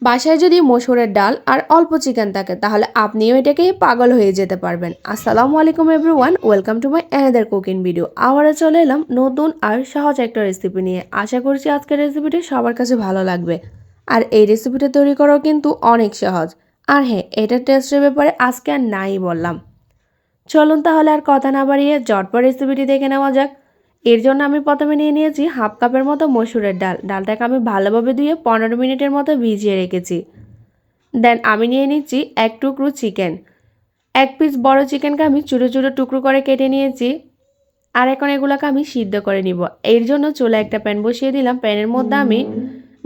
বাসায় যদি মসুরের ডাল আর অল্প চিকেন থাকে তাহলে আপনিও এটাকে পাগল হয়ে যেতে পারবেন। আসসালামু আলাইকুম everyone, welcome to my another cooking video. আবারও চলে এলাম নতুন আর সহজ একটা রেসিপি নিয়ে। আশা করছি আজকের রেসিপিটি সবার কাছে ভালো লাগবে। আর এই রেসিপিটা তৈরি করাও কিন্তু অনেক সহজ। আর হ্যাঁ, এটার টেস্টের ব্যাপারে আজকে আর নাই বললাম। চলুন তাহলে আর কথা না বাড়িয়ে ঝটপট রেসিপিটি দেখে নেওয়া যাক। এর জন্য আমি প্রথমে নিয়ে নিয়েছি হাফ কাপের মতো মসুরের ডাল। ডালটাকে আমি ভালোভাবে ধুয়ে 15 মিনিটের মতো ভিজিয়ে রেখেছি। দেন আমি নিয়ে নিচ্ছি এক টুকরো চিকেন। এক পিস বড় চিকেনকে আমি ছোটো ছোটো টুকরো করে কেটে নিয়েছি। আর এখন এগুলোকে আমি সিদ্ধ করে নিব। এর জন্য চুলায় একটা প্যান বসিয়ে দিলাম। প্যানের মধ্যে আমি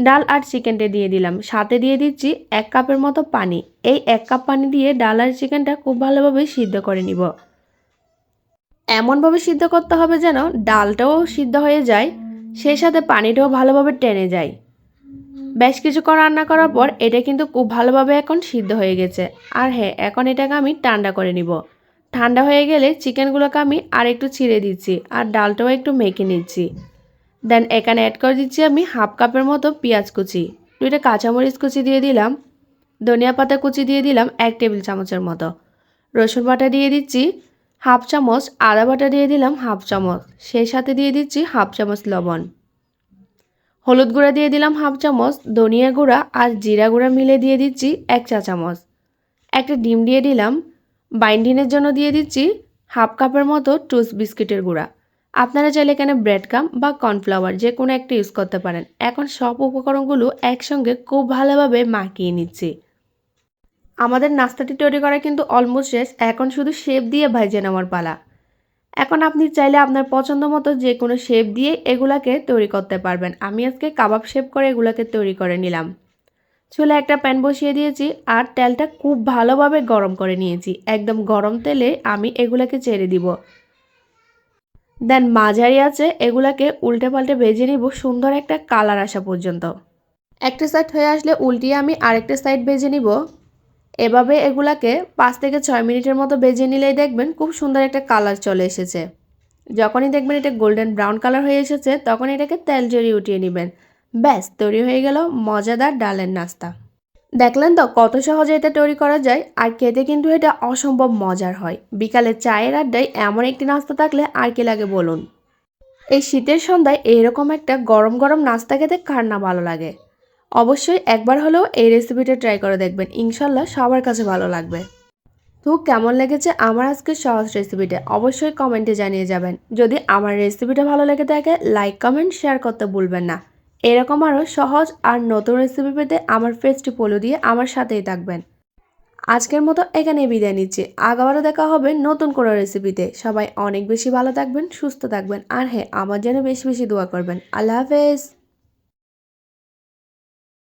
ডাল আর চিকেনটা দিয়ে দিলাম। সাথে দিয়ে দিচ্ছি 1 কাপের মতো পানি। এই 1 কাপ পানি দিয়ে ডাল আর চিকেনটা খুব ভালোভাবে সিদ্ধ করে নিব। এমনভাবে সিদ্ধ করতে হবে যেন ডালটাও সিদ্ধ হয়ে যায়, সেই সাথে পানিটাও ভালোভাবে টেনে যায়। বেশ কিছুক্ষণ রান্না করার পর এটা কিন্তু খুব ভালোভাবে এখন সিদ্ধ হয়ে গেছে। আর হ্যাঁ, এখন এটাকে আমি ঠান্ডা করে নিব। ঠান্ডা হয়ে গেলে চিকেনগুলোকে আমি আর একটু ছিঁড়ে দিচ্ছি আর ডালটাও একটু মেখে নিচ্ছি। দেন এখানে অ্যাড করে দিচ্ছি আমি হাফ কাপের মতো পেঁয়াজ কুচি, 2টা কাঁচামরিচ কুচি দিয়ে দিলাম, ধনিয়া পাতা কুচি দিয়ে দিলাম 1 টেবিল চামচের মতো, রসুন বাটা দিয়ে দিচ্ছি হাফ চামচ, আদা বাটা দিয়ে দিলাম হাফ চামচ, সেই সাথে দিয়ে দিচ্ছি হাফ চামচ লবণ, হলুদ গুঁড়া দিয়ে দিলাম হাফ চামচ, ধনিয়া গুঁড়া আর জিরা গুঁড়া মিলে দিয়ে দিচ্ছি 1 চা চামচ, একটা ডিম দিয়ে দিলাম, বাইন্ডিংয়ের জন্য দিয়ে দিচ্ছি হাফ কাপের মতো টোস্ট বিস্কিটের গুঁড়া। আপনারা চাইলে এখানে ব্রেড ক্রাম্ব বা কর্নফ্লাওয়ার যে কোনো একটা ইউজ করতে পারেন। এখন সব উপকরণগুলো একসঙ্গে খুব ভালোভাবে মাখিয়ে নিচ্ছি। আমাদের নাস্তাটি তৈরি করা কিন্তু অলমোস্ট শেষ। এখন শুধু শেপ দিয়ে ভেজে নেওয়ার পালা। এখন আপনি চাইলে আপনার পছন্দ মতো যে কোনো শেপ দিয়ে এগুলাকে তৈরি করতে পারবেন। আমি আজকে কাবাব শেপ করে এগুলাকে তৈরি করে নিলাম। চুলায় একটা প্যান বসিয়ে দিয়েছি আর তেলটা খুব ভালোভাবে গরম করে নিয়েছি। একদম গরম তেলে আমি এগুলাকে ছেড়ে দিব। দেন মাঝারি আছে এগুলাকে উল্টে পাল্টে ভেজে নিব সুন্দর একটা কালার আসা পর্যন্ত। একটা সাইড হয়ে আসলে উল্টিয়ে আমি আরেকটা সাইড ভেজে নিব। এভাবে এগুলাকে 5 থেকে 6 মিনিটের মতো ভেজে নিলেই দেখবেন খুব সুন্দর একটা কালার চলে এসেছে। যখনই দেখবেন এটা গোল্ডেন ব্রাউন কালার হয়ে এসেছে তখন এটাকে তেল ঝরিয়ে উঠিয়ে নেবেন। ব্যাস তৈরি হয়ে গেল মজাদার ডালের নাস্তা। দেখলেন তো কত সহজে এটা তৈরি করা যায়, আর খেতে কিন্তু এটা অসম্ভব মজার হয়। বিকালে চায়ের আড্ডায় এমন একটি নাস্তা থাকলে আর কি লাগে বলুন। এই শীতের সন্ধ্যায় এইরকম একটা গরম গরম নাস্তা খেতে কার না ভালো লাগে। অবশ্যই একবার হলেও এই রেসিপিটা ট্রাই করে দেখবেন, ইনশাল্লাহ সবার কাছে ভালো লাগবে। তো কেমন লেগেছে আমার আজকের সহজ রেসিপিটা অবশ্যই কমেন্টে জানিয়ে যাবেন। যদি আমার রেসিপিটা ভালো লেগে থাকে লাইক কমেন্ট শেয়ার করতে ভুলবেন না। এরকম আরও সহজ আর নতুন রেসিপি পেতে আমার পেজটি ফলো দিয়ে আমার সাথেই থাকবেন। আজকের মতো এখানেই বিদায় নিচ্ছি। আগাবারও দেখা হবে নতুন কোনো রেসিপিতে। সবাই অনেক বেশি ভালো থাকবেন, সুস্থ থাকবেন, আর হ্যাঁ আমার জন্য বেশি বেশি দোয়া করবেন। আল্লাহ হাফেজ।